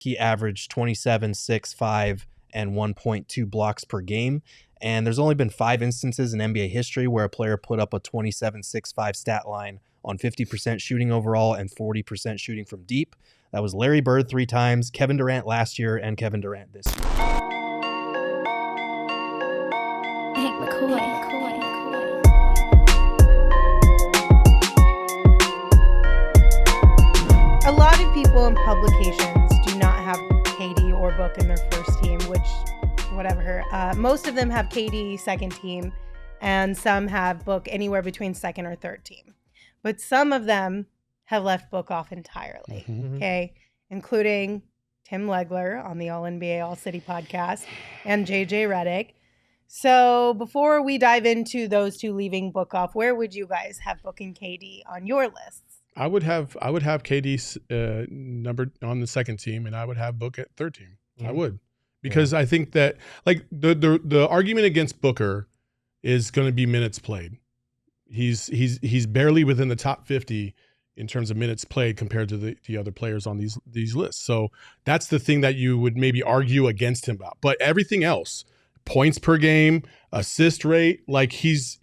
he averaged 27, 6, 5, and 1.2 blocks per game. And there's only been 5 instances in NBA history where a player put up a 27, 6, 5 stat line on 50% shooting overall and 40% shooting from deep. That was Larry Bird 3 times, Kevin Durant last year, and Kevin Durant this year. Hank McCoy. A lot of people in publications do not have KD or Book in their first team, which, whatever. Most of them have KD second team, and some have Book anywhere between second or third team. But some of them have left Book off entirely, okay? Including Tim Legler on the All-NBA All-City podcast and JJ Redick. So before we dive into those two leaving Book off, where would you guys have Book and KD on your lists? I would have KD numbered on the second team, and I would have Book at third team. I would, because I think that like the argument against Booker is going to be minutes played. He's barely within the top 50 in terms of minutes played compared to the other players on these lists. So that's the thing that you would maybe argue against him about. But everything else, points per game, assist rate, like he's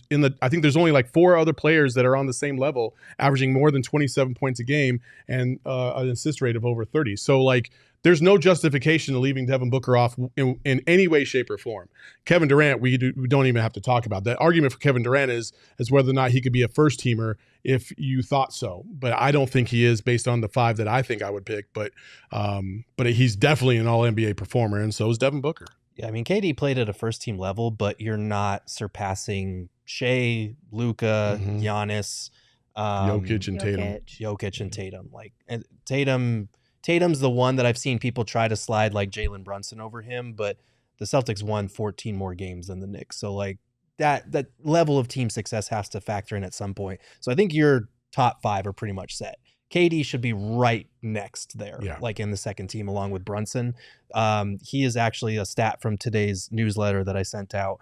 in the, I think there's only like 4 other players that are on the same level, averaging more than 27 points a game and an assist rate of over 30. So like there's no justification to leaving Devin Booker off in any way, shape, or form. Kevin Durant, we don't even have to talk about. The argument for Kevin Durant is whether or not he could be a first teamer if you thought so. But I don't think he is based on the 5 that I think I would pick. But he's definitely an all-NBA performer, and so is Devin Booker. Yeah, I mean, KD played at a first-team level, but you're not surpassing Shea, Luka, Giannis, Jokic and Tatum. Jokic and Tatum. Like, and Tatum's the one that I've seen people try to slide like Jalen Brunson over him, but the Celtics won 14 more games than the Knicks. So like that level of team success has to factor in at some point. So I think your top 5 are pretty much set. KD should be right next there, like in the second team along with Brunson. He is actually a stat from today's newsletter that I sent out.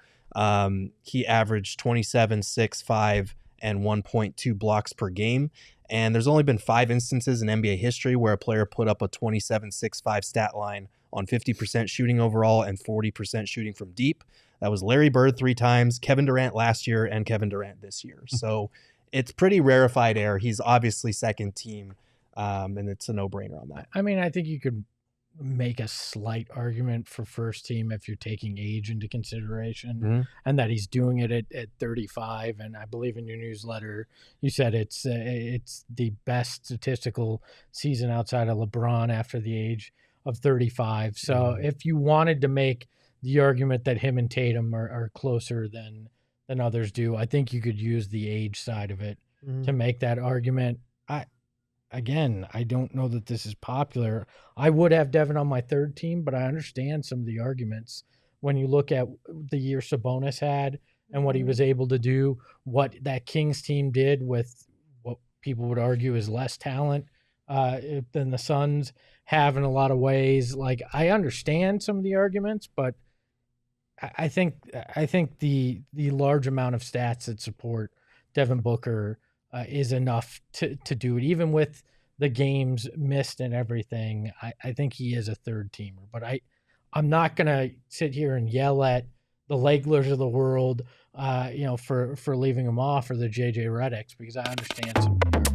He averaged 27, 6, 5, and 1.2 blocks per game. And there's only been 5 instances in NBA history where a player put up a 27, 6, 5 stat line on 50% shooting overall and 40% shooting from deep. That was Larry Bird 3 times, Kevin Durant last year, and Kevin Durant this year. So it's pretty rarefied air. He's obviously second team, and it's a no-brainer on that. I mean, I think you could make a slight argument for first team if you're taking age into consideration and that he's doing it at 35. And I believe in your newsletter, you said it's the best statistical season outside of LeBron after the age of 35. So if you wanted to make the argument that him and Tatum are closer than others do, I think you could use the age side of it to make that argument. I don't know that this is popular. I would have Devin on my third team, but I understand some of the arguments when you look at the year Sabonis had and what he was able to do, what that Kings team did with what people would argue is less talent than the Suns have in a lot of ways. Like, I understand some of the arguments, but I think the large amount of stats that support Devin Booker is enough to do it, even with the games missed and everything. I think he is a third teamer, but I'm not going to sit here and yell at the Leglers of the world, for leaving him off, or the JJ Redicks, because I understand some of the arguments.